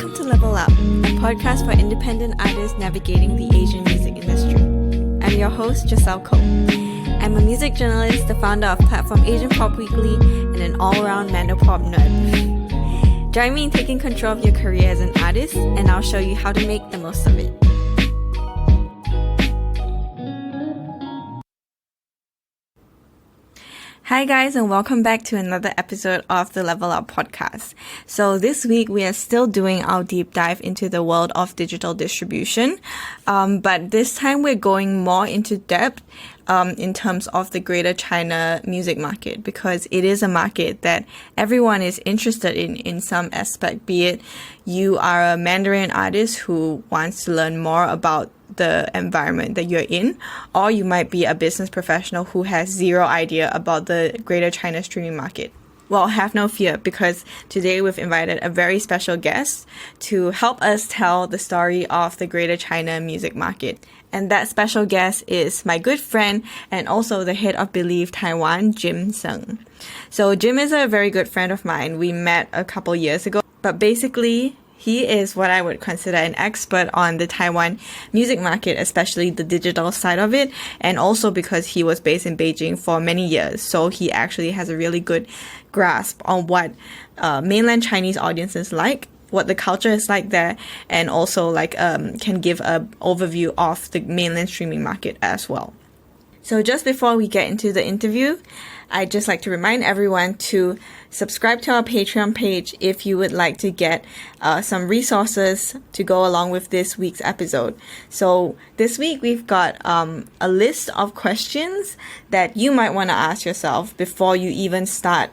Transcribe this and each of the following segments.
Welcome to Level Up, a podcast for independent artists navigating the Asian music industry. I'm your host, Giselle Koh. I'm a music journalist, the founder of platform Asian Pop Weekly, and an all-around Mandopop nerd. Join me in taking control of your career as an artist, and I'll show you how to make the most of it. Hi guys, and welcome back to another episode of the Level Up podcast. So this week we are still doing our deep dive into the world of digital distribution, but this time we're going more into depth in terms of the Greater China music market, because it is a market that everyone is interested in some aspect, be it you are a Mandarin artist who wants to learn more about the environment that you're in, or you might be a business professional who has zero idea about the Greater China streaming market. Well, have no fear, because today we've invited a very special guest to help us tell the story of the Greater China music market. And that special guest is my good friend and also the head of Believe Taiwan, Tseng. So Jim is a very good friend of mine. We met a couple years ago, but basically he is what I would consider an expert on the Taiwan music market, especially the digital side of it, and also because he was based in Beijing for many years. So he actually has a really good grasp on what mainland Chinese audiences like, what the culture is like there, and also can give an overview of the mainland streaming market as well. So just before we get into the interview, I'd just like to remind everyone to subscribe to our Patreon page if you would like to get some resources to go along with this week's episode. So this week we've got a list of questions that you might want to ask yourself before you even start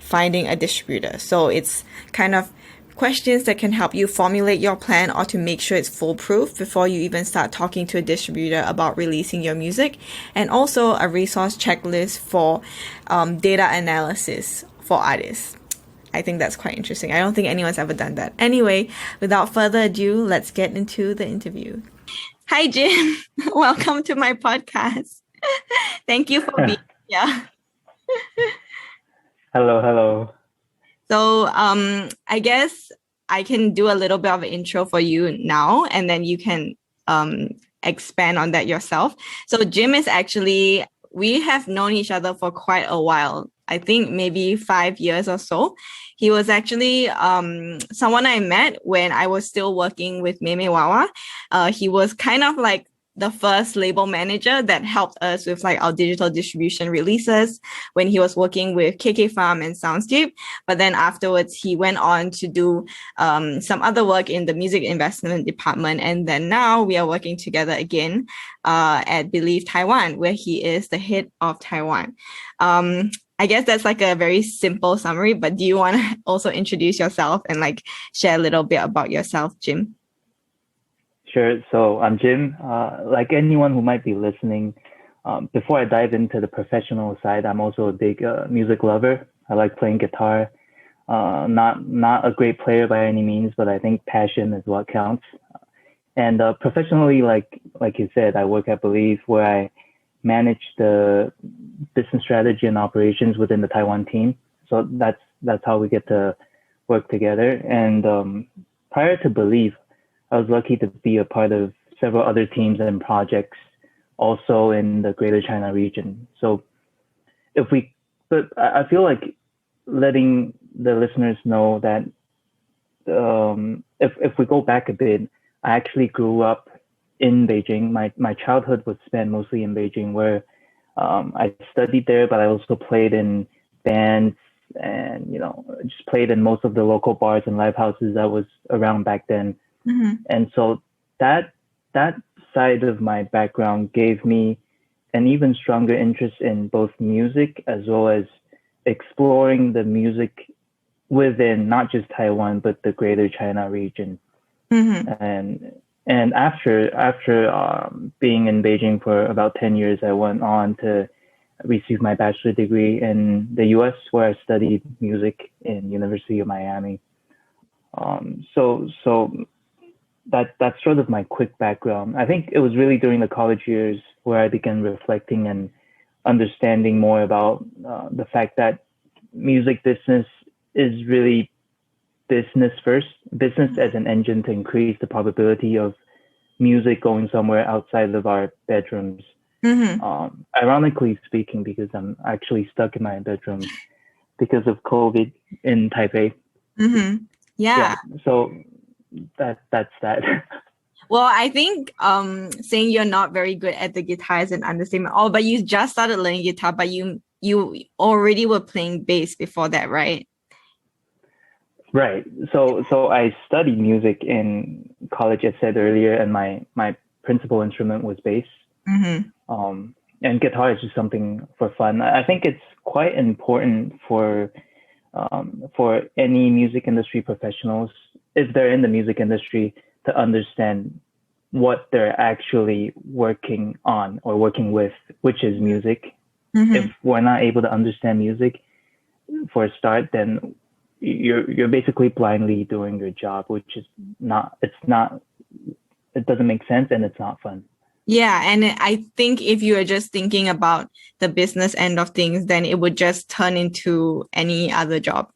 finding a distributor. So it's kind of questions that can help you formulate your plan or to make sure it's foolproof before you even start talking to a distributor about releasing your music, and also a resource checklist for data analysis for artists. I think that's quite interesting. I don't think anyone's ever done that. Anyway, without further ado, let's get into the interview. Hi, Jim. Welcome to my podcast. Thank you for being here. Hello. So I guess I can do a little bit of an intro for you now, and then you can expand on that yourself. So Jim is actually, we have known each other for quite a while. I think maybe 5 years or so. He was actually someone I met when I was still working with Meme Wawa. He was kind of like the first label manager that helped us with like our digital distribution releases when he was working with KK Farm and Soundscape. But then afterwards, he went on to do some other work in the music investment department. And then now we are working together again at Believe Taiwan, where he is the head of Taiwan. I guess that's like a very simple summary, but do you want to also introduce yourself and like share a little bit about yourself, Jim? Sure. So I'm Jim. Like anyone who might be listening, before I dive into the professional side, I'm also a big music lover. I like playing guitar. Not a great player by any means, but I think passion is what counts. And professionally, like you said, I work at Believe, where I manage the business strategy and operations within the Taiwan team. So that's how we get to work together. And prior to Believe, I was lucky to be a part of several other teams and projects also in the Greater China region. So but I feel like letting the listeners know that if we go back a bit, I actually grew up in Beijing. My childhood was spent mostly in Beijing, where I studied there, but I also played in bands and, just played in most of the local bars and live houses that was around back then. Mm-hmm. And so that side of my background gave me an even stronger interest in both music as well as exploring the music within not just Taiwan, but the Greater China region. Mm-hmm. And after being in Beijing for about 10 years, I went on to receive my bachelor degree in the US, where I studied music in University of Miami. So that's sort of my quick background. I think it was really during the college years where I began reflecting and understanding more about the fact that music business is really business first, business as an engine to increase the probability of music going somewhere outside of our bedrooms. Ironically speaking, because I'm actually stuck in my bedroom because of COVID in Taipei. Yeah. So that's that. Well, I think saying you're not very good at the guitar is an understatement. Oh, but you just started learning guitar, but you already were playing bass before that, right? Right. So I studied music in college, as said earlier, and my principal instrument was bass. And guitar is just something for fun. I think it's quite important for any music industry professionals, if they're in the music industry, to understand what they're actually working on or working with, which is music. If we're not able to understand music for a start, then you're basically blindly doing your job, which is it doesn't make sense and it's not fun. Yeah, and I think if you are just thinking about the business end of things, then it would just turn into any other job,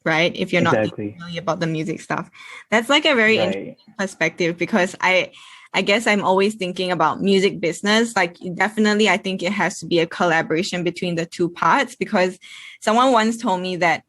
right? If you're not thinking really about the music stuff. That's like a very interesting perspective, because I guess I'm always thinking about music business. Like, definitely, I think it has to be a collaboration between the two parts, because someone once told me that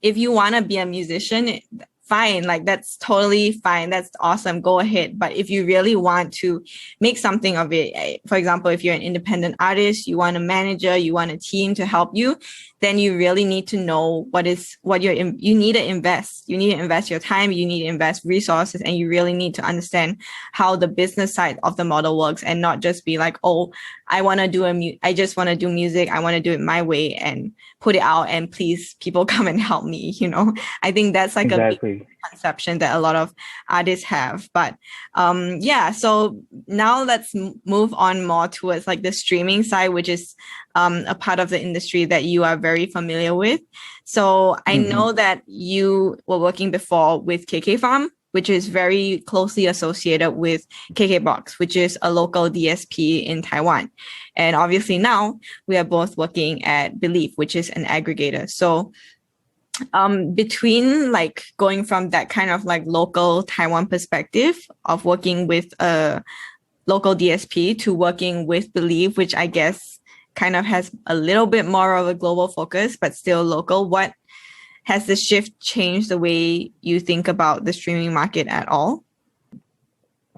if you want to be a musician, fine, like that's totally fine. That's awesome. Go ahead. But if you really want to make something of it, for example, if you're an independent artist, you want a manager, you want a team to help you, then you really need to know you need to invest. You need to invest your time. You need to invest resources, and you really need to understand how the business side of the model works, and not just be like, oh, I just want to do music. I want to do it my way and put it out, and please, people come and help me. I think that's like a big conception that a lot of artists have. But so now let's move on more towards like the streaming side, which is a part of the industry that you are very familiar with. So I know that you were working before with KK Farm, which is very closely associated with KK Box, which is a local DSP in Taiwan. And obviously now we are both working at Believe, which is an aggregator. So between like going from that kind of like local Taiwan perspective of working with a local DSP to working with Believe, which I guess kind of has a little bit more of a global focus, but still local, what has the shift changed the way you think about the streaming market at all?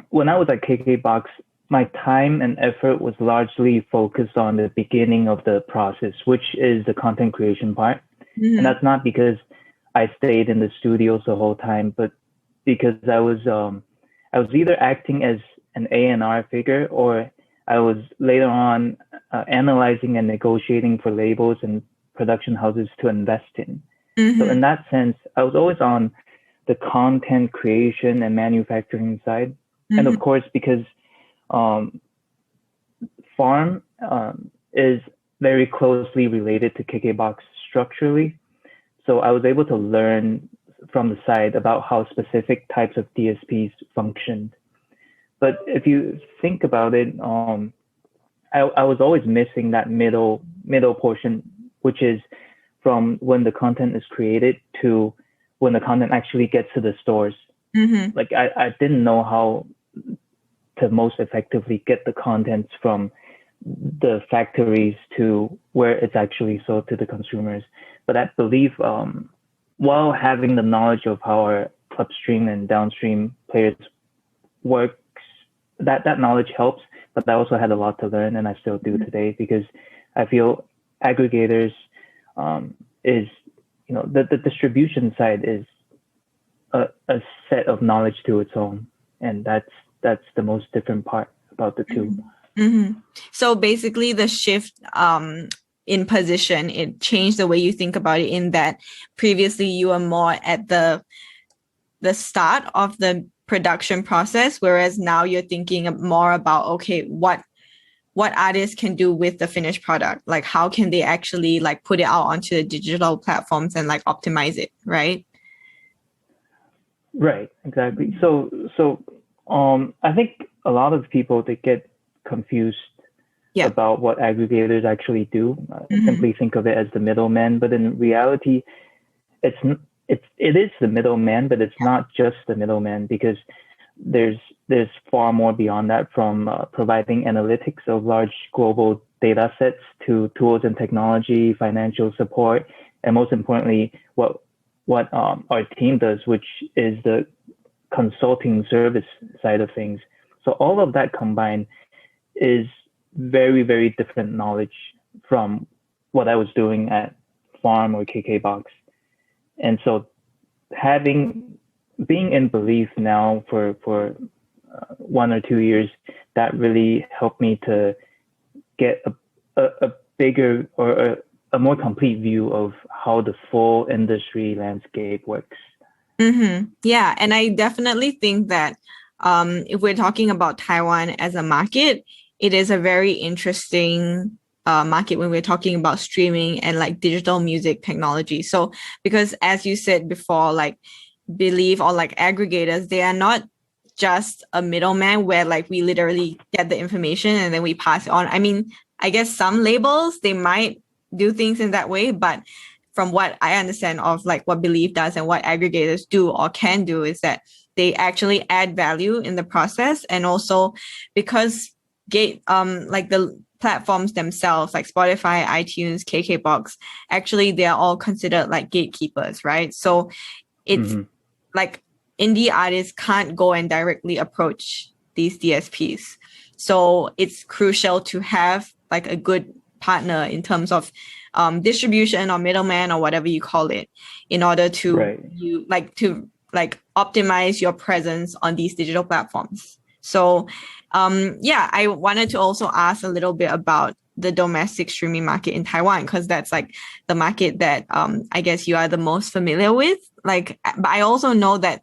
When I was at KK Box, my time and effort was largely focused on the beginning of the process, which is the content creation part. And that's not because I stayed in the studios the whole time, but because I was either acting as an A&R figure, or I was later on analyzing and negotiating for labels and production houses to invest in. So in that sense, I was always on the content creation and manufacturing side. And of course, because Farm is very closely related to KK Box structurally. So I was able to learn from the side about how specific types of DSPs functioned. But if you think about it, I was always missing that middle portion, which is from when the content is created to when the content actually gets to the stores. Like I didn't know how to most effectively get the contents from the factories to where it's actually sold to the consumers. But I believe while having the knowledge of how our upstream and downstream players works, that knowledge helps. But I also had a lot to learn, and I still do today, because I feel aggregators is, the distribution side is a set of knowledge to its own, and that's the most different part about the two. So basically the shift in position, it changed the way you think about it, in that previously you were more at the start of the production process, whereas now you're thinking more about, okay, what artists can do with the finished product, like how can they actually like put it out onto the digital platforms and like optimize it, right? Right, exactly. So I think a lot of people, they get confused about what aggregators actually do. Simply think of it as the middleman, but in reality, it is the middleman, but it's not just the middleman, because there's far more beyond that, from providing analytics of large global data sets to tools and technology, financial support, and most importantly, what our team does, which is the consulting service side of things. So all of that combined is very, very different knowledge from what I was doing at Farm or KKBox. And so being in Believe now for 1 or 2 years, that really helped me to get a bigger or a more complete view of how the full industry landscape works. Yeah, and I definitely think that if we're talking about Taiwan as a market, it is a very interesting market when we're talking about streaming and like digital music technology. So because as you said before, like Believe or like aggregators, they are not just a middleman where like we literally get the information and then we pass it on. I mean, I guess some labels, they might do things in that way, but from what I understand of like what Believe does and what aggregators do or can do is that they actually add value in the process. And also because like the platforms themselves, like Spotify, iTunes, KKBox, actually they are all considered like gatekeepers, right? So it's like indie artists can't go and directly approach these DSPs. So it's crucial to have like a good partner in terms of distribution or middleman or whatever you call it, in order to optimize your presence on these digital platforms. So I wanted to also ask a little bit about the domestic streaming market in Taiwan, because that's like the market that I guess you are the most familiar with. Like, but I also know that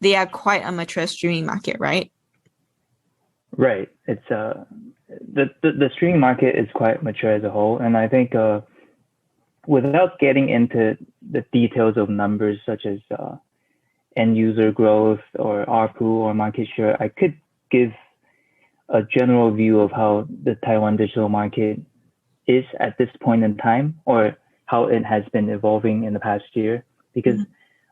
they are quite a mature streaming market, right? Right. It's the streaming market is quite mature as a whole, and I think without getting into the details of numbers such as end user growth or ARPU or market share, I could give a general view of how the Taiwan digital market is at this point in time, or how it has been evolving in the past year, because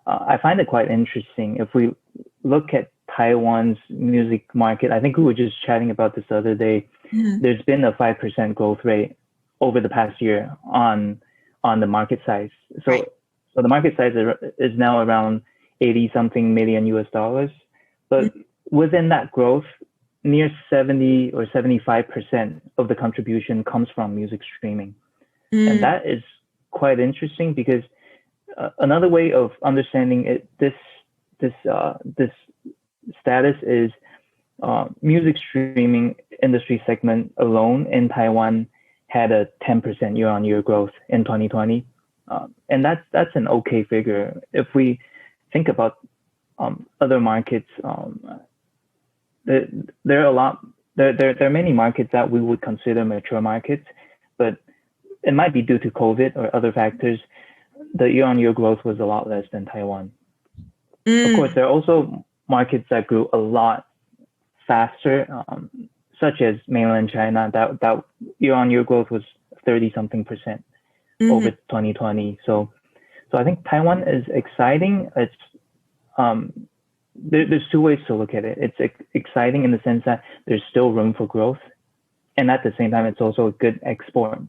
I find it quite interesting. If we look at Taiwan's music market, I think we were just chatting about this the other day. There's been a 5% growth rate over the past year on the market size. So the market size is now around 80 something million US dollars. But within that growth, near 70 or 75% of the contribution comes from music streaming. And that is quite interesting, because another way of understanding it, this status is music streaming industry segment alone in Taiwan had a 10% year-on-year growth in 2020, and that's an okay figure. If we think about other markets, there are many markets that we would consider mature markets, but it might be due to COVID or other factors. The year-on-year growth was a lot less than Taiwan. Of course, there are also markets that grew a lot faster, such as mainland China. That year-on-year growth was 30-something% over 2020. So I think Taiwan is exciting. It's there's two ways to look at it. It's exciting in the sense that there's still room for growth, and at the same time, it's also a good export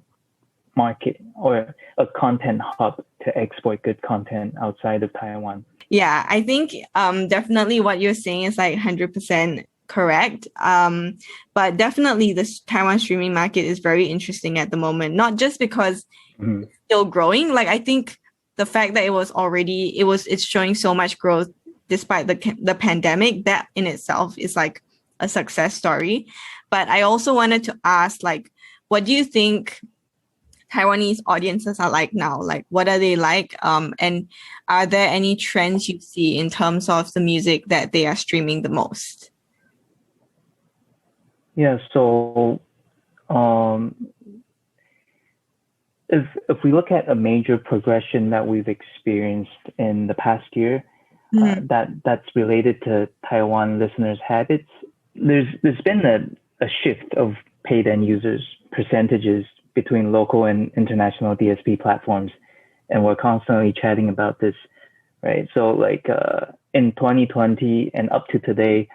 market or a content hub to export good content outside of Taiwan. Yeah, I think definitely what you're saying is like 100% correct. But definitely the Taiwan streaming market is very interesting at the moment, not just because it's still growing. Like I think the fact that it's showing so much growth despite the pandemic, that in itself is like a success story. But I also wanted to ask, like, what do you think Taiwanese audiences are like now? Like, what are they like? And are there any trends you see in terms of the music that they are streaming the most? Yeah, so if we look at a major progression that we've experienced in the past year, that's related to Taiwan listeners' habits, there's been a shift of paid end users percentages between local and international DSP platforms, and we're constantly chatting about this. right? So like in 2020 and up to today,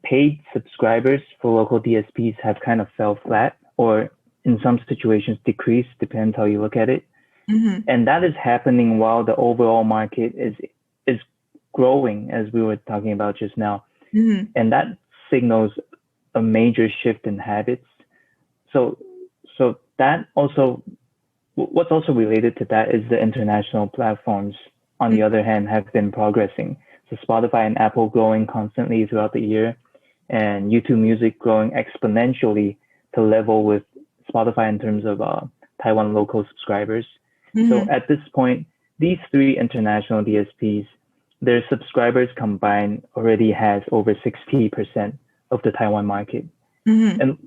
paid subscribers for local DSPs have kind of fell flat, or in some situations decreased, depends how you look at it. Mm-hmm. And that is happening while the overall market is growing, as we were talking about just now. Mm-hmm. And that signals a major shift in habits. So that also, what's also related to that is the international platforms, on the other hand, have been progressing. So Spotify and Apple growing constantly throughout the year, and YouTube Music growing exponentially to level with Spotify in terms of Taiwan local subscribers. Mm-hmm. So at this point, these three international DSPs, their subscribers combined already has over 60% of the Taiwan market. Mm-hmm. And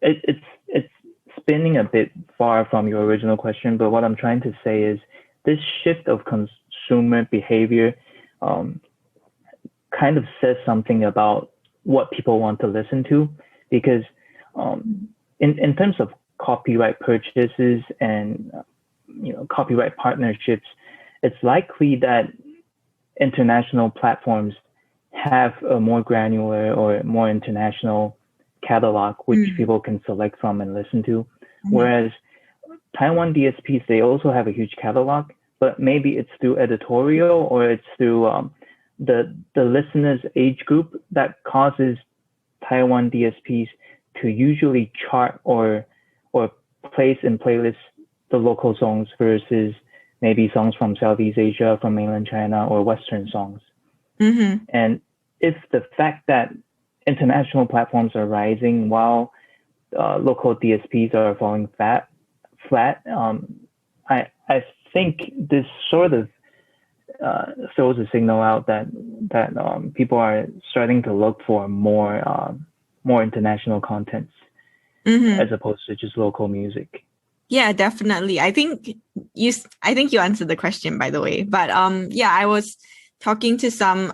it's spinning a bit far from your original question, but what I'm trying to say is this shift of consumer behavior kind of says something about what people want to listen to, because in terms of copyright purchases and copyright partnerships, it's likely that international platforms have a more granular or more international catalog which people can select from and listen to, whereas Taiwan DSPs, they also have a huge catalog, but maybe it's through editorial or it's through the listener's age group that causes Taiwan DSPs to usually chart or place in playlists the local songs versus maybe songs from Southeast Asia, from mainland China, or Western songs. Mm-hmm. And if the fact that international platforms are rising while local DSPs are falling flat, I think this sort of throws a signal out that people are starting to look for more international contents as opposed to just local music. Yeah, definitely. I think you answered the question, by the way. But yeah, I was talking to some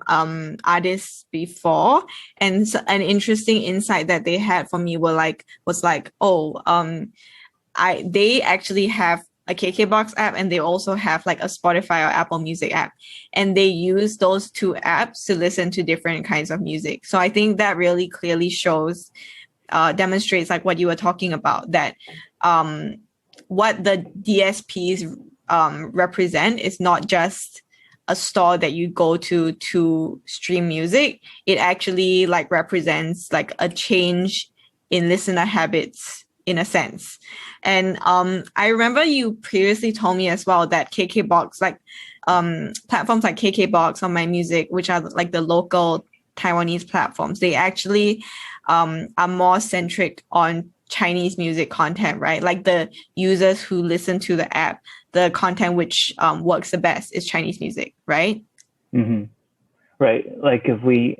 artists before, and an interesting insight that they had for me was like, they actually have a KKBox app, and they also have like a Spotify or Apple Music app, and they use those two apps to listen to different kinds of music. So I think that really clearly demonstrates like what you were talking about, that what the DSPs represent is not just a store that you go to stream music. It actually like represents like a change in listener habits in a sense. And I remember you previously told me as well that KKBox, like platforms like KKBox or My Music, which are like the local Taiwanese platforms, they actually are more centric on Chinese music content, right? Like the users who listen to the app, the content which works the best is Chinese music, right? Mm-hmm. Right. Like if we,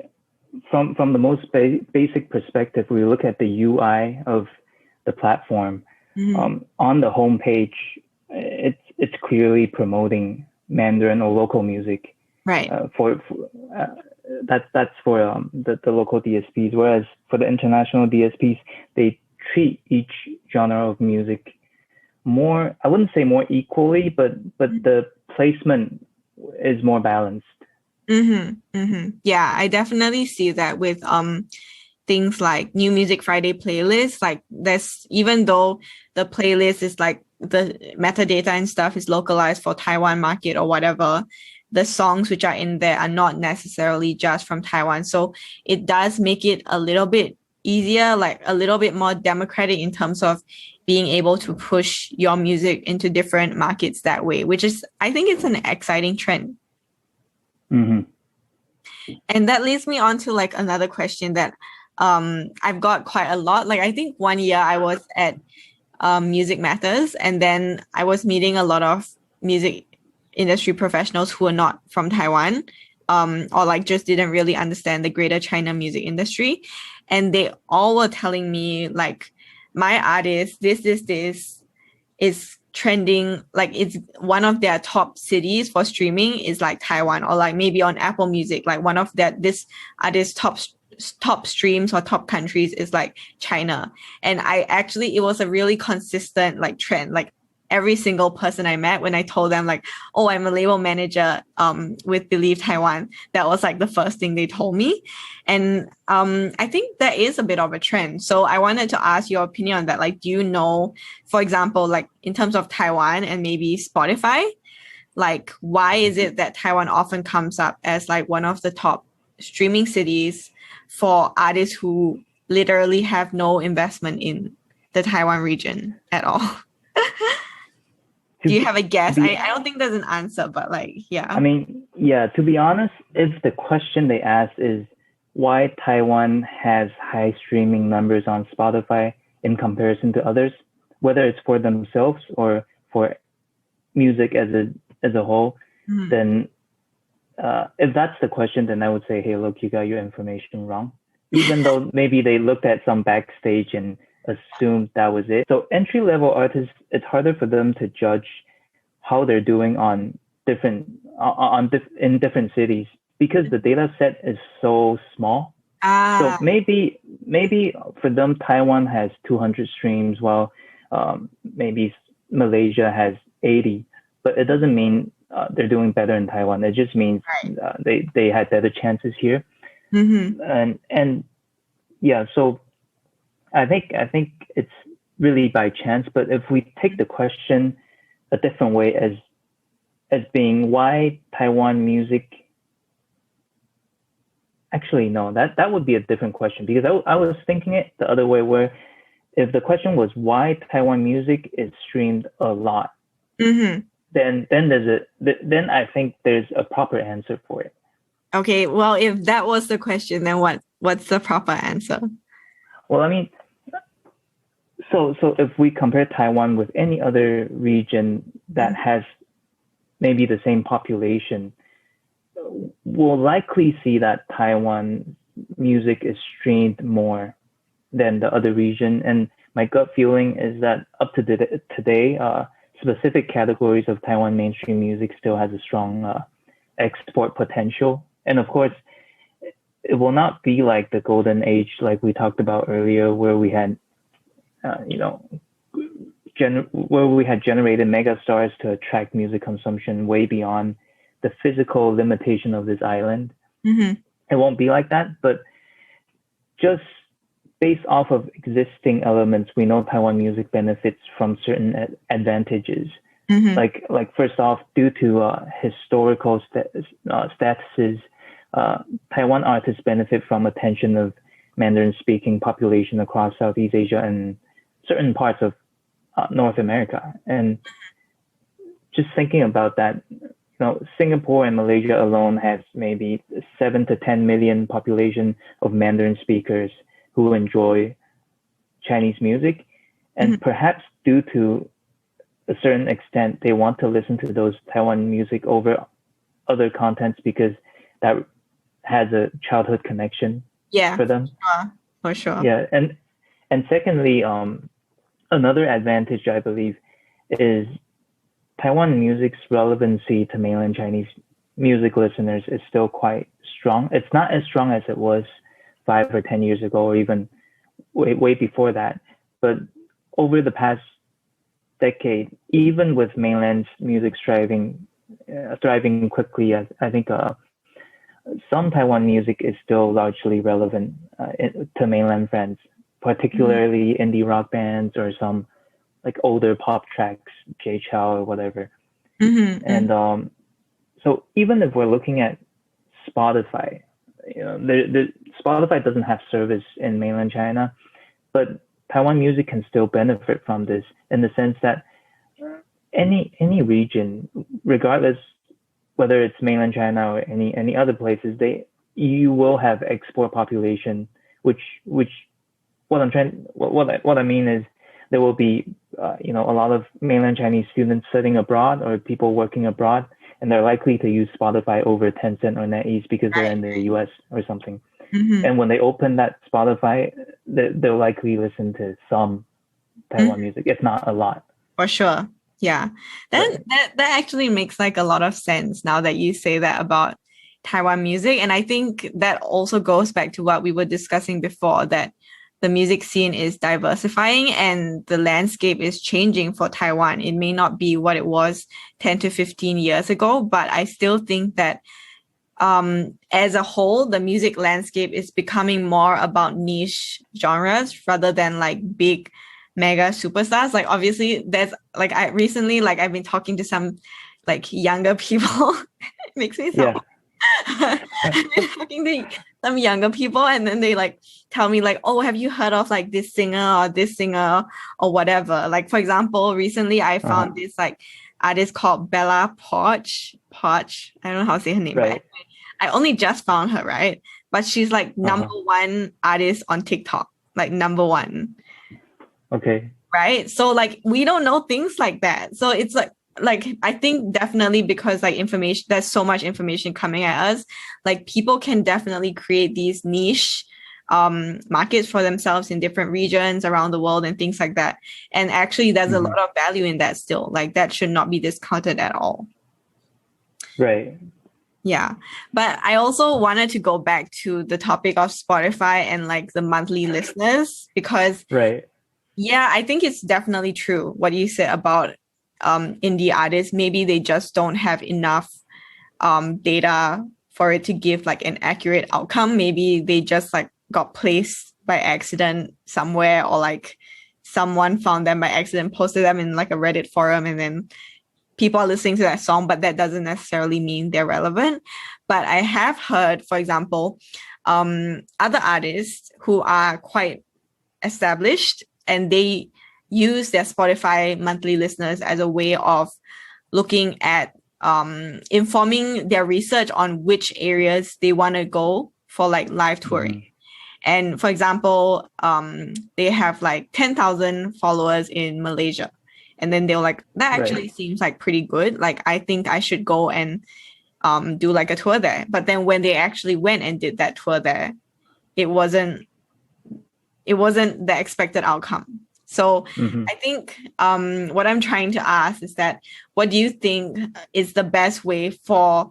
from the most basic perspective, we look at the UI of the platform. On the homepage, it's clearly promoting Mandarin or local music. Right. That's for the local DSPs, whereas for the international DSPs, they treat each genre of music more, I wouldn't say more equally, but the placement is more balanced. Yeah, I definitely see that with things like New Music Friday playlists. Like there's, even though the playlist is like the metadata and stuff is localized for Taiwan market or whatever, the songs which are in there are not necessarily just from Taiwan. So it does make it a little bit easier, like a little bit more democratic in terms of being able to push your music into different markets that way, which is, I think it's an exciting trend. And that leads me on to like another question that I've got quite a lot. Like I think one year I was at Music Matters, and then I was meeting a lot of music industry professionals who are not from Taiwan, or like just didn't really understand the greater China music industry. And they all were telling me like, my artist, this is trending, like it's one of their top cities for streaming is like Taiwan, or like maybe on Apple Music, like one of this artist's top streams or top countries is like China. And it was a really consistent like trend. Like every single person I met when I told them like, oh, I'm a label manager with Believe Taiwan. That was like the first thing they told me. And I think that is a bit of a trend. So I wanted to ask your opinion on that. Like, do you know, for example, like in terms of Taiwan and maybe Spotify, like why is it that Taiwan often comes up as like one of the top streaming cities for artists who literally have no investment in the Taiwan region at all? Do you have a guess? I don't think there's an answer, but like, yeah. I mean, yeah, to be honest, if the question they ask is why Taiwan has high streaming numbers on Spotify in comparison to others, whether it's for themselves or for music as a whole, then if that's the question, then I would say, hey, look, you got your information wrong. Even though maybe they looked at some backstage and assumed that was it. So entry level artists, it's harder for them to judge how they're doing in different cities because the data set is so small. So maybe for them, Taiwan has 200 streams while maybe Malaysia has 80, but it doesn't mean they're doing better in Taiwan. It just means they had better chances here. And yeah, so I think it's really by chance. But if we take the question a different way as being why Taiwan music, actually no, that would be a different question because I was thinking it the other way where if the question was why Taiwan music is streamed a lot, then I think there's a proper answer for it. Okay, well, if that was the question, then what's the proper answer? Well, I mean, so if we compare Taiwan with any other region that has maybe the same population, we'll likely see that Taiwan music is streamed more than the other region. And my gut feeling is that up to today, specific categories of Taiwan mainstream music still has a strong export potential. And of course, it will not be like the golden age, like we talked about earlier, where we had, where we had generated mega stars to attract music consumption way beyond the physical limitation of this island. It won't be like that, but just based off of existing elements, we know Taiwan music benefits from certain advantages. Like first off, due to historical statuses, Taiwan artists benefit from attention of Mandarin-speaking population across Southeast Asia and certain parts of North America. And just thinking about that, Singapore and Malaysia alone has maybe 7 to 10 million population of Mandarin speakers who enjoy Chinese music. And perhaps due to a certain extent, they want to listen to those Taiwan music over other contents because that has a childhood connection for them. For sure. Yeah. And secondly, another advantage I believe is Taiwan music's relevancy to mainland Chinese music listeners is still quite strong. It's not as strong as it was 5 or 10 years ago, or even way before that. But over the past decade, even with mainland's music thriving quickly, I think some Taiwan music is still largely relevant to mainland fans, particularly indie rock bands or some like older pop tracks, Jay Chou or whatever. And so even if we're looking at Spotify, Spotify doesn't have service in mainland China, but Taiwan music can still benefit from this in the sense that any region, regardless whether it's mainland China or any other places, you will have export population, which what I mean is there will be a lot of mainland Chinese students studying abroad or people working abroad, and they're likely to use Spotify over Tencent or NetEase because they're in the US or something. And when they open that Spotify, they'll likely listen to some Taiwan music, if not a lot. For sure. Yeah. That actually makes like a lot of sense now that you say that about Taiwan music. And I think that also goes back to what we were discussing before, that the music scene is diversifying and the landscape is changing for Taiwan. It may not be what it was 10 to 15 years ago, but I still think that as a whole, the music landscape is becoming more about niche genres rather than like big mega superstars. Like obviously there's like I've been talking to some like younger people. It makes me sound talking to some younger people, and then they like tell me like, oh, have you heard of like this singer or this singer or whatever? Like for example, recently I found this like artist called Bella Poch. I don't know how to say her name, but I only just found her, right? But she's like number one artist on TikTok, like number one. Okay. Right. So like we don't know things like that. So it's like I think definitely because like information, there's so much information coming at us, like people can definitely create these niche markets for themselves in different regions around the world and things like that. And actually there's a lot of value in that still. Like that should not be discounted at all. Right. Yeah. But I also wanted to go back to the topic of Spotify and like the monthly listeners, because yeah, I think it's definitely true what you said about indie artists. Maybe they just don't have enough data for it to give like an accurate outcome. Maybe they just like got placed by accident somewhere, or like someone found them by accident, posted them in like a Reddit forum, and then people are listening to that song, but that doesn't necessarily mean they're relevant. But I have heard, for example, other artists who are quite established, and they use their Spotify monthly listeners as a way of looking at informing their research on which areas they want to go for like live touring. And for example, they have like 10,000 followers in Malaysia. And then they're like, that actually seems like pretty good. Like, I think I should go and do like a tour there. But then when they actually went and did that tour there, it wasn't the expected outcome. So I think what I'm trying to ask is that, what do you think is the best way for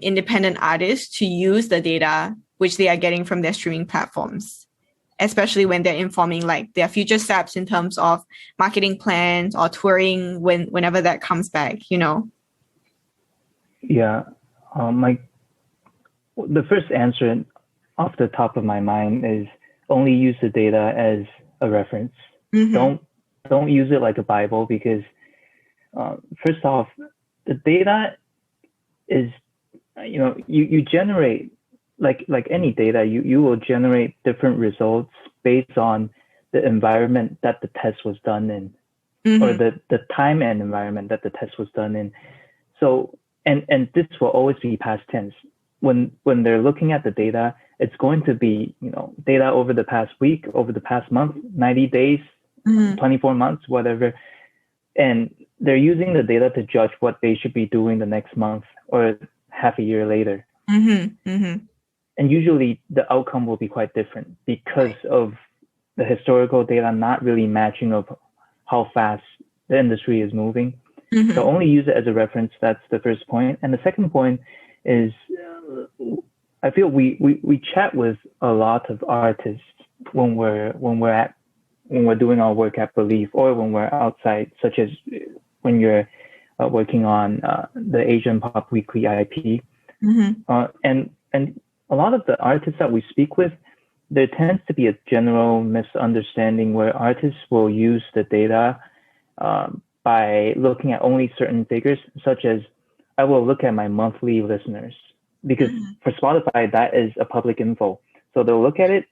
independent artists to use the data which they are getting from their streaming platforms, especially when they're informing like their future steps in terms of marketing plans or touring whenever that comes back, you know? Yeah. The first answer off the top of my mind is only use the data as a reference. Don't use it like a Bible, because first off, the data is, you generate like any data, you will generate different results based on the environment that the test was done in, or the time and environment that the test was done in. So and this will always be past tense. When they're looking at the data, it's going to be data over the past week, over the past month, 90 days, 24 months, whatever. And they're using the data to judge what they should be doing the next month or half a year later. And usually the outcome will be quite different because of the historical data not really matching of how fast the industry is moving. So only use it as a reference. That's the first point. And the second point is, I feel we chat with a lot of artists when we're doing our work at Believe, or when we're outside, such as when you're working on the Asian Pop Weekly IP. And a lot of the artists that we speak with, there tends to be a general misunderstanding where artists will use the data by looking at only certain figures, such as, I will look at my monthly listeners, because for Spotify, that is a public info. So they'll look at it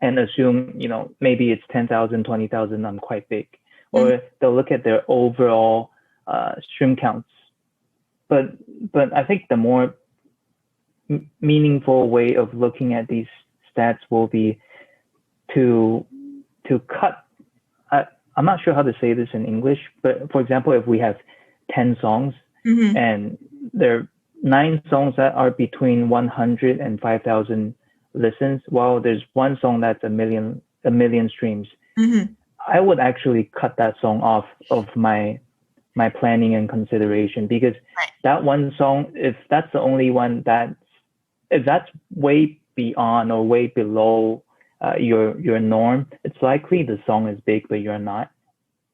and assume, maybe it's 10,000, 20,000, I'm quite big. Or they'll look at their overall stream counts. But I think the more meaningful way of looking at these stats will be to cut. I'm not sure how to say this in English, but for example, if we have 10 songs and there are 9 songs that are between 100 and 5,000 listens, while there's one song that's a million streams, I would actually cut that song off of my planning and consideration, because that one song, if that's the only one if that's way beyond or way below your norm, it's likely the song is big but you're not,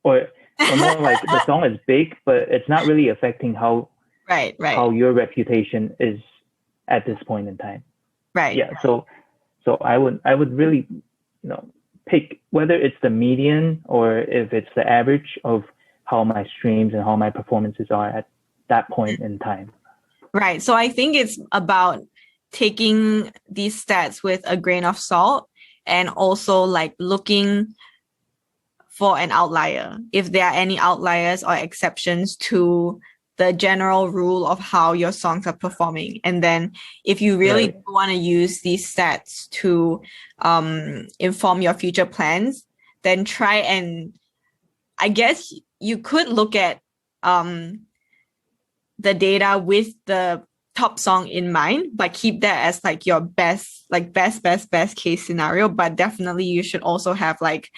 or more like the song is big but it's not really affecting how Right, your reputation is at this point in time. right. Yeah, so I would really, pick whether it's the median or if it's the average of how my streams and how my performances are at that point in time. Right. So I think it's about taking these stats with a grain of salt and also like looking for an outlier, if there are any outliers or exceptions to the general rule of how your songs are performing. And then if you really want to use these stats to inform your future plans, then try and, I guess you could look at the data with the top song in mind, but keep that as like your best case scenario. But definitely you should also have like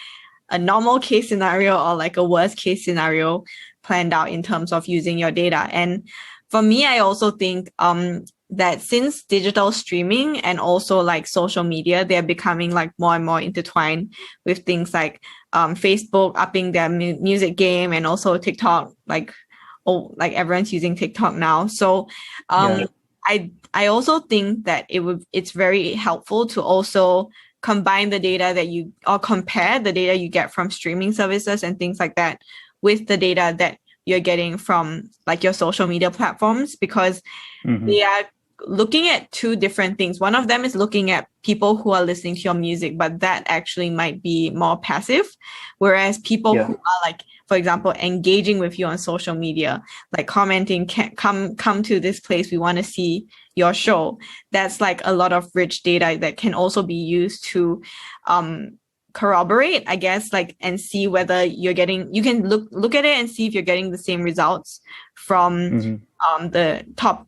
a normal case scenario or like a worst case scenario planned out in terms of using your data. And for me, I also think that since digital streaming and also like social media, they're becoming like more and more intertwined with things like Facebook upping their music game, and also TikTok, like everyone's using TikTok now. So I also think that it's very helpful to also combine the data or compare the data you get from streaming services and things like that with the data that you're getting from like your social media platforms, because they are looking at two different things. One of them is looking at people who are listening to your music, but that actually might be more passive. Whereas people who are like, for example, engaging with you on social media, like commenting, come to this place, we want to see your show. That's like a lot of rich data that can also be used to corroborate, I guess, like, and see whether you can look at it and see if you're getting the same results from the top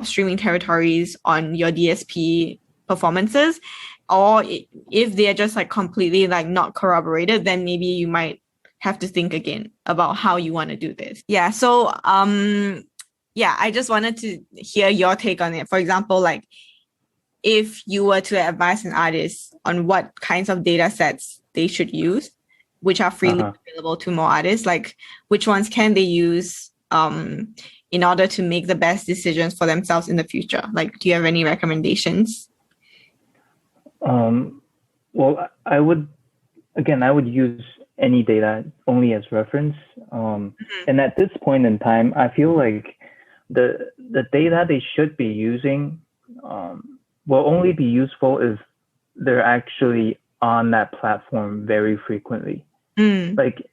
streaming territories on your DSP performances, or if they're just like completely like not corroborated, then maybe you might have to think again about how you want to do this. Yeah. So I just wanted to hear your take on it. For example, like if you were to advise an artist on what kinds of data sets they should use, which are freely available to more artists, like which ones can they use in order to make the best decisions for themselves in the future? Like, do you have any recommendations? Well, I would use any data only as reference. And at this point in time, I feel like the data they should be using will only be useful if they're actually on that platform very frequently. Like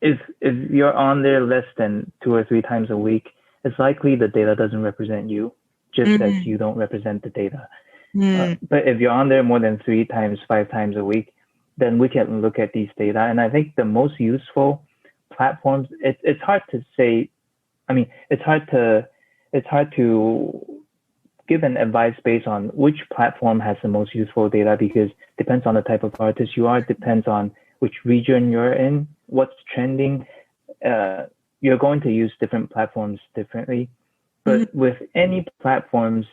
if you're on there less than 2 or 3 times a week, it's likely the data doesn't represent you, just as you don't represent the data. But if you're on there more than 3 times, 5 times a week, then we can look at these data. And I think the most useful platforms, it's hard to say. I mean, it's hard to give an advice based on which platform has the most useful data, because it depends on the type of artist you are, depends on which region you're in, what's trending. You're going to use different platforms differently. But with any platforms,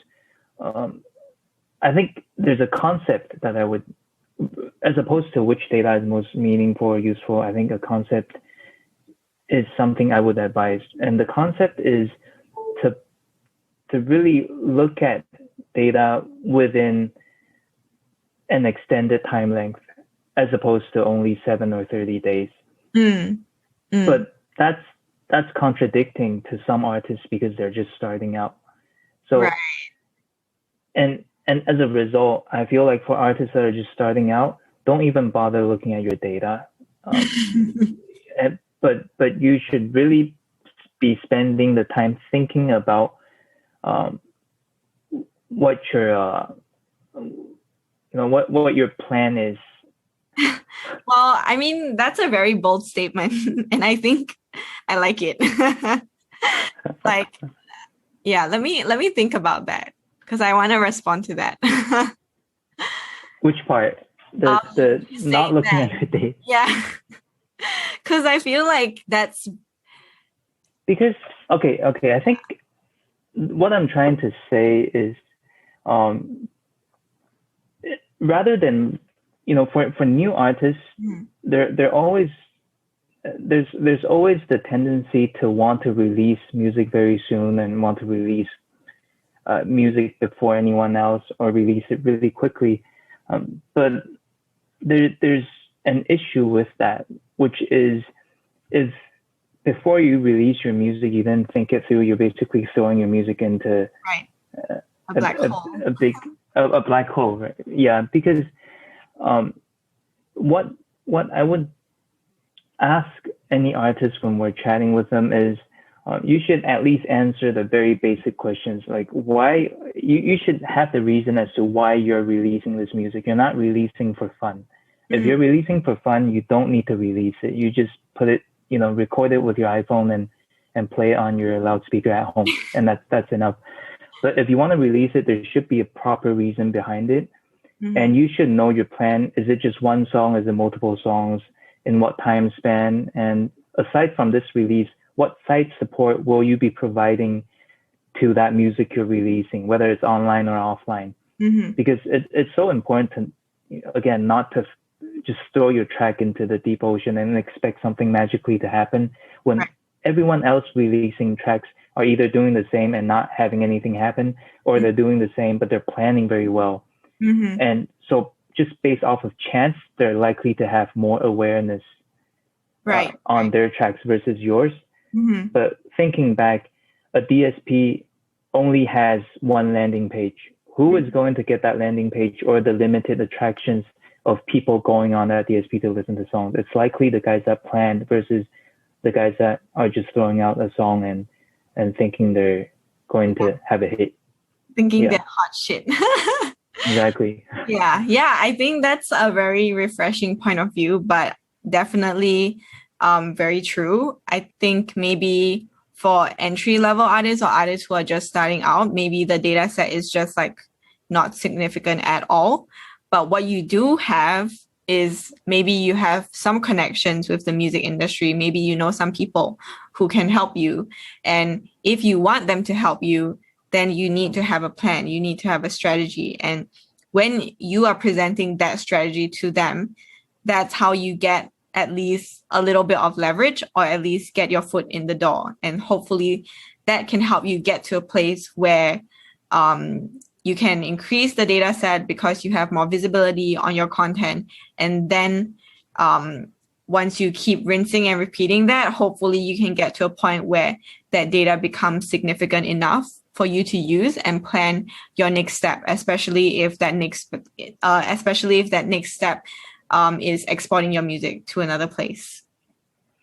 I think there's a concept that I would, as opposed to which data is most meaningful or useful, I think a concept is something I would advise. And the concept is to really look at data within an extended time length, as opposed to only 7 or 30 days. But that's contradicting to some artists because they're just starting out. So, and as a result, I feel like for artists that are just starting out, don't even bother looking at your data. But you should really be spending the time thinking about what your what your plan is. Well, I mean, that's a very bold statement, and I think I like it. Like, yeah, let me think about that, because I want to respond to that. Which part? The not looking at your data? Yeah, because I feel like that's because okay. I think what I'm trying to say is, rather than for new artists, they're always there's always the tendency to want to release music very soon and want to release music before anyone else or release it really quickly. But there's an issue with that, which is if before you release your music, you then think it through, you're basically throwing your music into a black hole. A black hole, right? Yeah, because what I would ask any artist when we're chatting with them is you should at least answer the very basic questions, like why you should have the reason as to why you're releasing this music. You're not releasing for fun. If you're releasing for fun, you don't need to release it. You just put it, record it with your iPhone and play it on your loudspeaker at home, and that's enough. But if you want to release it, there should be a proper reason behind it. And you should know your plan. Is it just one song? Is it multiple songs? In what time span? And aside from this release, what site support will you be providing to that music you're releasing, whether it's online or offline? Because it's so important to, again, not to just throw your track into the deep ocean and expect something magically to happen when everyone else releasing tracks are either doing the same and not having anything happen, or they're doing the same, but they're planning very well. And so just based off of chance, they're likely to have more awareness on their tracks versus yours. But thinking back, a DSP only has one landing page. Who is going to get that landing page or the limited attractions of people going on that DSP to listen to songs? It's likely the guys that planned versus the guys that are just throwing out a song and thinking they're going to have a hit. Thinking they're hot shit. Exactly. Yeah. I think that's a very refreshing point of view, but definitely very true. I think maybe for entry-level artists or artists who are just starting out, maybe the data set is just like not significant at all. But what you do have is maybe you have some connections with the music industry. Maybe you know some people who can help you. And if you want them to help you, then you need to have a plan. You need to have a strategy. And when you are presenting that strategy to them, that's how you get at least a little bit of leverage, or at least get your foot in the door. And hopefully that can help you get to a place where you can increase the data set because you have more visibility on your content. And then once you keep rinsing and repeating that, hopefully you can get to a point where that data becomes significant enough for you to use and plan your next step, especially if that next step is exporting your music to another place.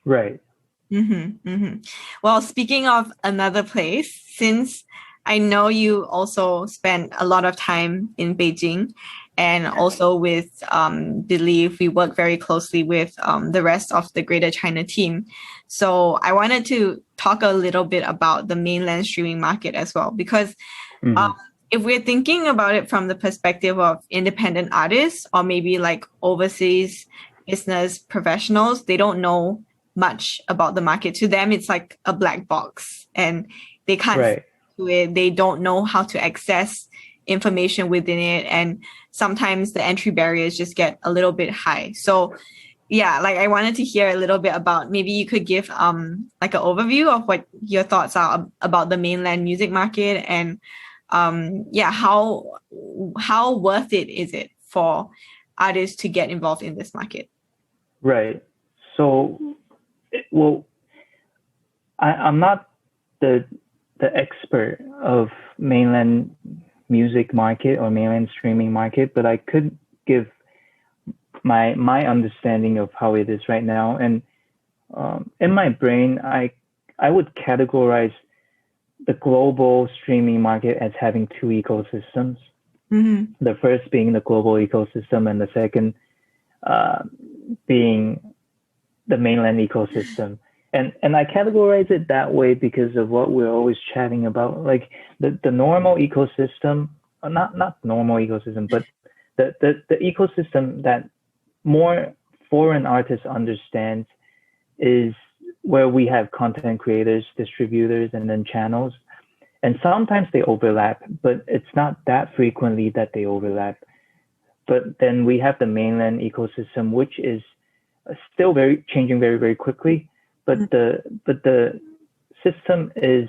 Right. Well, speaking of another place, since I know you also spent a lot of time in Beijing, and also with Believe, we work very closely with the rest of the Greater China team. So I wanted to talk a little bit about the mainland streaming market as well, because if we're thinking about it from the perspective of independent artists or maybe like overseas business professionals, they don't know much about the market. To them, it's like a black box and they can't do it. They don't know how to access information within it. And sometimes the entry barriers just get a little bit high. So yeah, like I wanted to hear a little bit about, maybe you could give like an overview of what your thoughts are about the mainland music market, and how worth it is it for artists to get involved in this market? Right. So, well, I'm not the expert of mainland music market or mainland streaming market, but I could give my understanding of how it is right now. And in my brain, I would categorize the global streaming market as having two ecosystems. The first being the global ecosystem, and the second being the mainland ecosystem. And I categorize it that way because of what we're always chatting about, like the normal ecosystem, not normal ecosystem, but the ecosystem that more foreign artists understand is where we have content creators, distributors, and then channels. And sometimes they overlap, but it's not that frequently that they overlap. but then we have the mainland ecosystem, which is still very changing very, very quickly. But the system is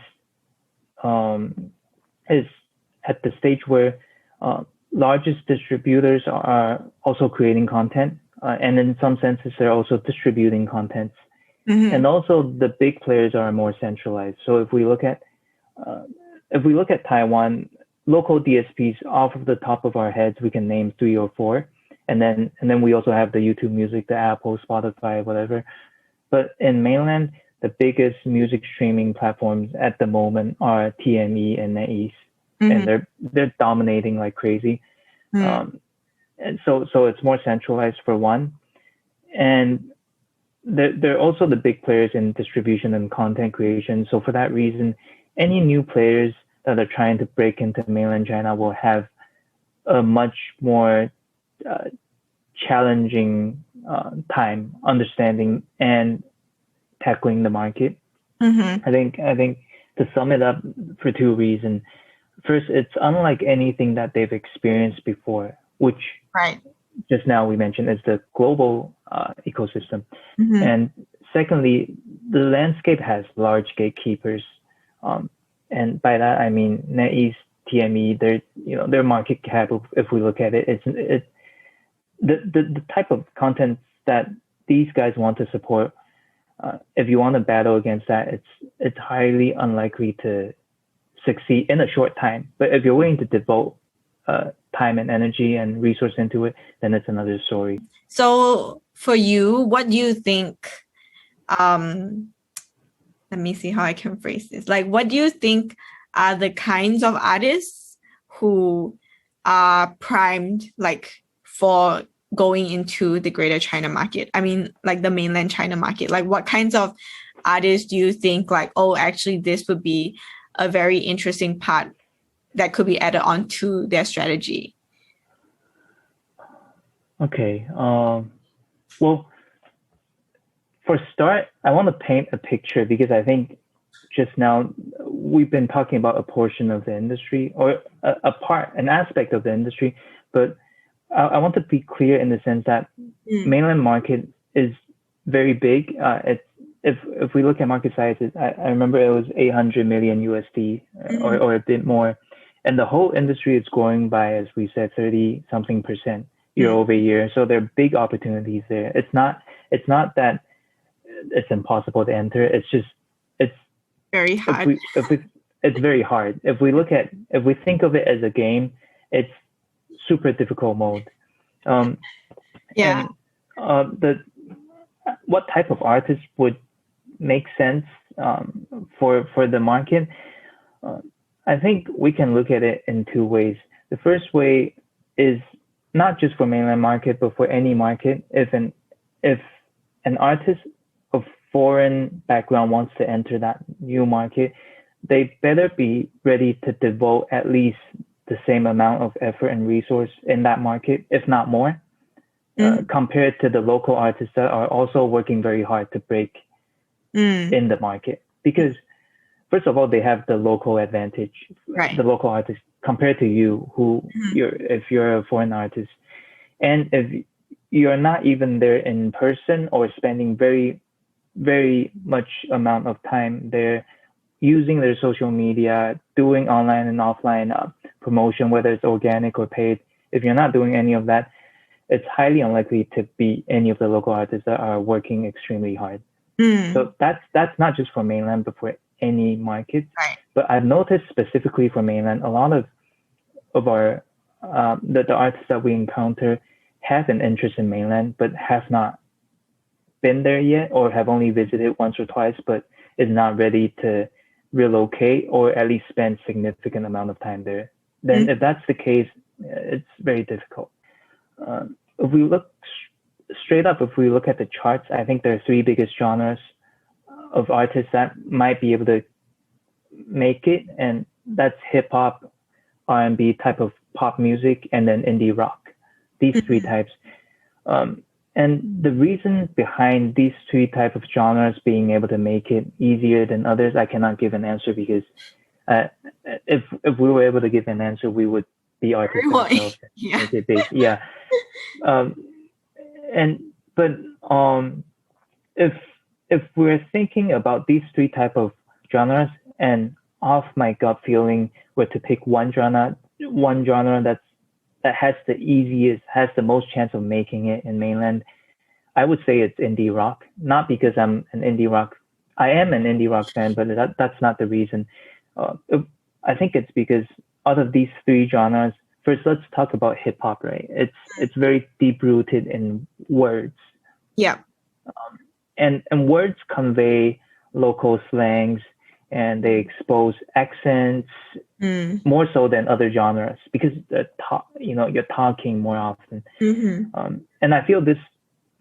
at the stage where largest distributors are also creating content, and in some senses they're also distributing content. And also the big players are more centralized. So if we look at Taiwan, local DSPs off of the top of our heads, we can name 3 or 4, and then we also have the YouTube Music, the Apple, Spotify, whatever. But in mainland, the biggest music streaming platforms at the moment are TME and NetEase, and they're dominating like crazy. And so it's more centralized for one, and they're also the big players in distribution and content creation. So for that reason, any new players that are trying to break into mainland China will have a much more challenging time understanding and tackling the market. I think to sum it up, for 2 reasons. First, it's unlike anything that they've experienced before, which just now we mentioned is the global ecosystem. And secondly, the landscape has large gatekeepers. And by that, I mean NetEase, TME, their market cap, if we look at it, it's the type of content that these guys want to support. If you want to battle against that, it's highly unlikely to succeed in a short time. But if you're willing to devote time and energy and resource into it, then it's another story. So for you, what do you think? Let me see how I can phrase this. Like, what do you think are the kinds of artists who are primed, like, for going into the greater China market? I mean, like the mainland China market. Like, what kinds of artists do you think, like, oh, actually, this would be a very interesting part that could be added on to their strategy? Okay. Well, for start, I want to paint a picture, because I think just now we've been talking about a portion of the industry, or an aspect of the industry, but I want to be clear in the sense that mainland market is very big. If we look at market sizes, I remember it was 800 million USD or a bit more, and the whole industry is growing by, as we said, 30-something% year over year. So there are big opportunities there. It's not that it's impossible to enter. It's very hard. It's very hard. If we think of it as a game, it's super difficult mode. And what type of artist would make sense for the market? I think we can look at it in 2 ways. The first way is not just for mainland market, but for any market. If an artist of foreign background wants to enter that new market, they better be ready to devote at least the same amount of effort and resource in that market, if not more, compared to the local artists that are also working very hard to break in the market. Because first of all, they have the local advantage, the local artists compared to you, if you're a foreign artist. And if you're not even there in person or spending very, very much amount of time there, using their social media, doing online and offline promotion, whether it's organic or paid, if you're not doing any of that, it's highly unlikely to be any of the local artists that are working extremely hard. So that's not just for mainland, but for any market. But I've noticed specifically for mainland, a lot of our the artists that we encounter have an interest in mainland, but have not been there yet, or have only visited once or twice, but is not ready to relocate or at least spend significant amount of time there. Then if that's the case, it's very difficult. If we look straight up, if we look at the charts, I think there are 3 biggest genres of artists that might be able to make it, and that's hip hop, R&B type of pop music, and then indie rock. These 3 types. And the reason behind these 3 types of genres being able to make it easier than others, I cannot give an answer, because if we were able to give an answer, we would be artists ourselves. Yeah. Um, and but if we're thinking about these three type of genres, and off my gut feeling were to pick one genre that has the most chance of making it in mainland, I would say it's indie rock. Not because I am an indie rock fan, but that's not the reason. Uh, I think it's because out of these three genres, first let's talk about hip hop, right? It's very deep rooted in words, Yeah. and words convey local slangs, and they expose accents more so than other genres because you're talking more often. And I feel this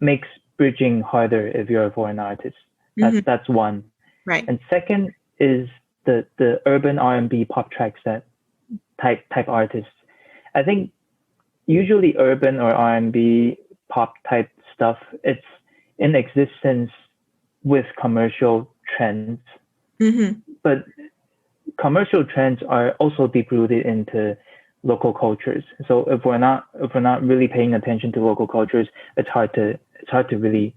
makes bridging harder if you're a foreign artist. That's one. Right. And second is the urban R&B pop tracks that type artists. I think usually urban or R&B pop type stuff, it's in existence with commercial trends. But commercial trends are also deep rooted into local cultures. So if we're not really paying attention to local cultures, it's hard to really,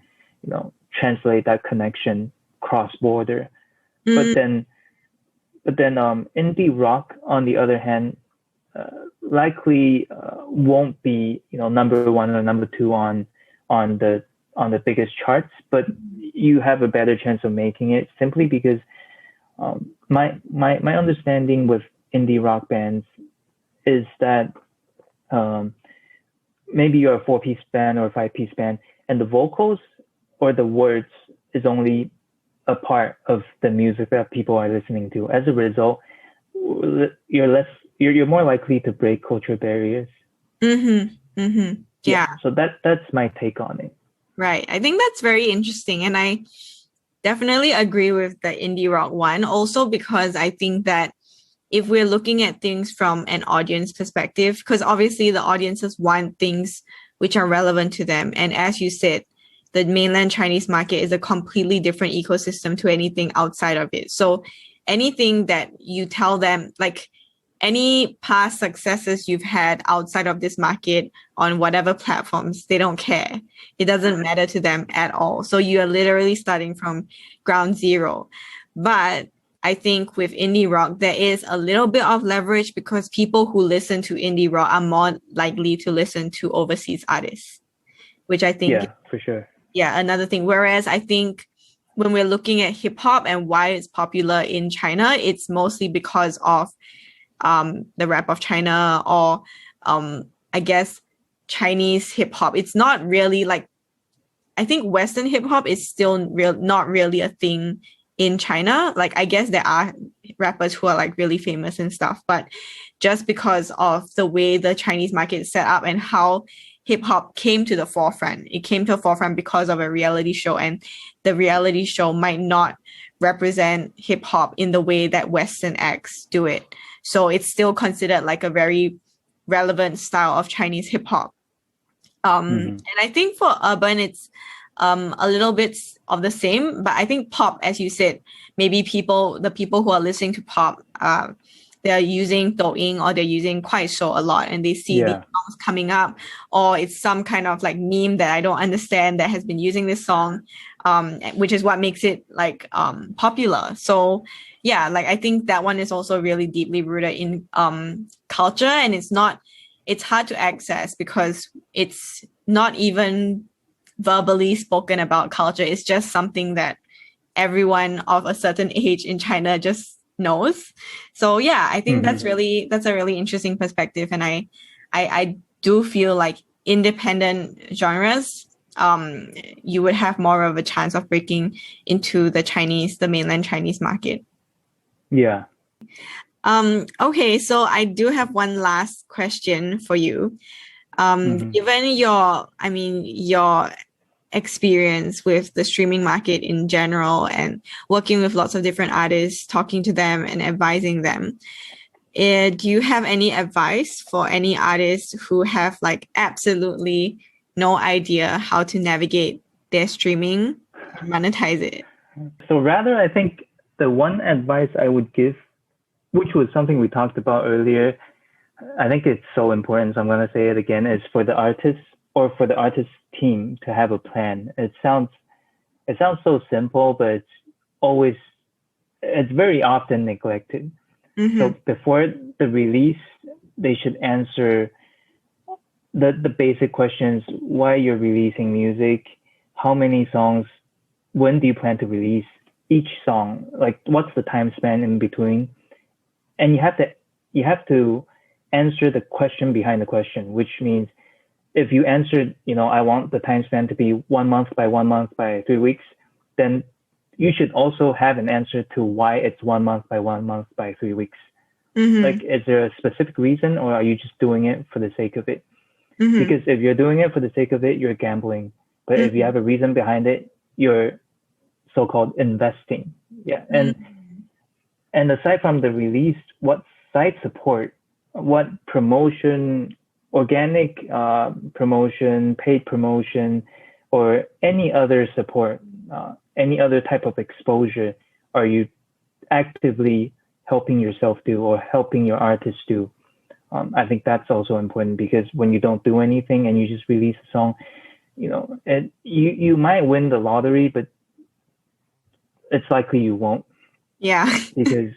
translate that connection cross border. But then indie rock, on the other hand, likely won't be number one or number two on the biggest charts, but you have a better chance of making it simply because my understanding with indie rock bands is that maybe you're a 4-piece band or a 5-piece band, and the vocals or the words is only a part of the music that people are listening to. As a result, you're more likely to break culture barriers. Yeah. So that's my take on it. Right. I think that's very interesting. And I definitely agree with the indie rock one, also because I think that if we're looking at things from an audience perspective, because obviously the audiences want things which are relevant to them. And as you said, the mainland Chinese market is a completely different ecosystem to anything outside of it. So anything that you tell them, like any past successes you've had outside of this market on whatever platforms, they don't care. It doesn't matter to them at all. So you are literally starting from ground zero. But I think with indie rock, there is a little bit of leverage because people who listen to indie rock are more likely to listen to overseas artists, which I think, for sure. Yeah, another thing. Whereas I think when we're looking at hip hop and why it's popular in China, it's mostly because of the rap of China, or I guess Chinese hip hop. It's not really like, I think Western hip hop is still not really a thing in China. Like, I guess there are rappers who are like really famous and stuff, but just because of the way the Chinese market is set up and how hip hop came to the forefront, it came to the forefront because of a reality show, and the reality show might not represent hip hop in the way that Western acts do it. So it's still considered like a very relevant style of Chinese hip hop. And I think for urban, it's a little bit of the same, but I think pop, as you said, maybe the people who are listening to pop, they're using Douyin or they're using Kuaishou a lot, and they see these songs coming up, or it's some kind of like meme that I don't understand that has been using this song, which is what makes it like popular. So yeah, like I think that one is also really deeply rooted in culture, and it's hard to access because it's not even verbally spoken about culture. It's just something that everyone of a certain age in China just knows. So yeah, I think that's a really interesting perspective, and I do feel like independent genres, you would have more of a chance of breaking into the mainland Chinese market. Yeah. Okay, so I do have one last question for you. Given your experience with the streaming market in general and working with lots of different artists, talking to them and advising them, do you have any advice for any artists who have like absolutely no idea how to navigate their streaming and monetize it? So rather, I think the one advice I would give, which was something we talked about earlier, I think it's so important, so I'm going to say it again, is for the artists, or for the artist team to have a plan. It sounds so simple, but it's very often neglected. So before the release, they should answer the basic questions: why you're releasing music, how many songs, when do you plan to release each song, like what's the time span in between, and you have to answer the question behind the question, which means if you answered, I want the time span to be 1 month by 1 month by 3 weeks, then you should also have an answer to why it's 1 month by 1 month by 3 weeks. Like, is there a specific reason, or are you just doing it for the sake of it? Because if you're doing it for the sake of it, you're gambling. But if you have a reason behind it, you're so-called investing. Yeah. And aside from the release, what site support, what promotion, organic promotion, paid promotion, or any other support, any other type of exposure are you actively helping yourself do or helping your artist do? I think that's also important, because when you don't do anything and you just release a song, you might win the lottery, but it's likely you won't. Yeah. Because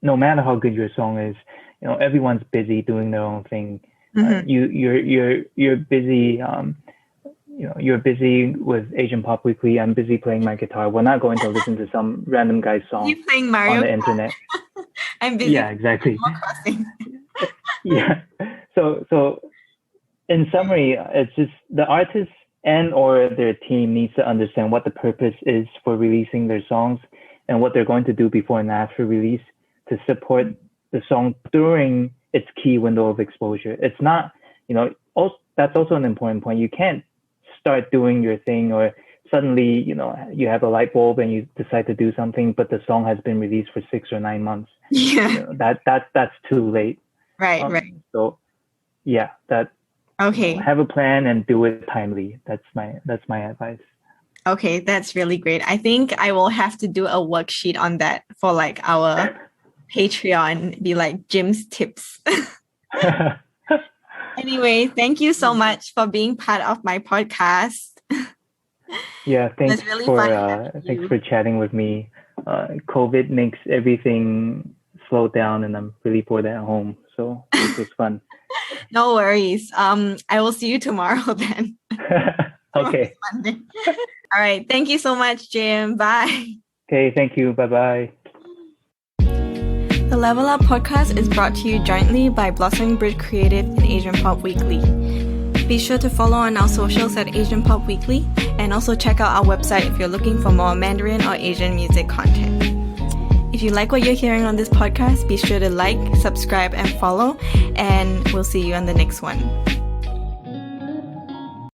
no matter how good your song is, everyone's busy doing their own thing. You're busy. You're busy with Asian Pop Weekly. I'm busy playing my guitar. We're not going to listen to some random guy's song You playing Mario on the Kart? internet. I'm busy. Yeah, exactly. Animal Crossing. Yeah. So in summary, it's just the artist and or their team needs to understand what the purpose is for releasing their songs and what they're going to do before and after release to support the song during its key window of exposure. It's not, that's also an important point. You can't start doing your thing or suddenly, you have a light bulb and you decide to do something, but the song has been released for 6 or 9 months. Yeah. That's too late. Right. So yeah, Okay. have a plan and do it timely. That's my advice. Okay, that's really great. I think I will have to do a worksheet on that for like our Patreon, be like Jim's tips. Anyway, thank you so much for being part of my podcast. Yeah, thanks really thanks for chatting with me. COVID makes everything slow down, and I'm really bored at home, so this was fun. No worries. I will see you tomorrow then. Okay. Monday. All right. Thank you so much, Jim. Bye. Okay, thank you. Bye-bye. The Level Up podcast is brought to you jointly by Blossoming Bridge Creative and Asian Pop Weekly. Be sure to follow on our socials at Asian Pop Weekly, and also check out our website if you're looking for more Mandarin or Asian music content. If you like what you're hearing on this podcast, be sure to like, subscribe, and follow, and we'll see you on the next one.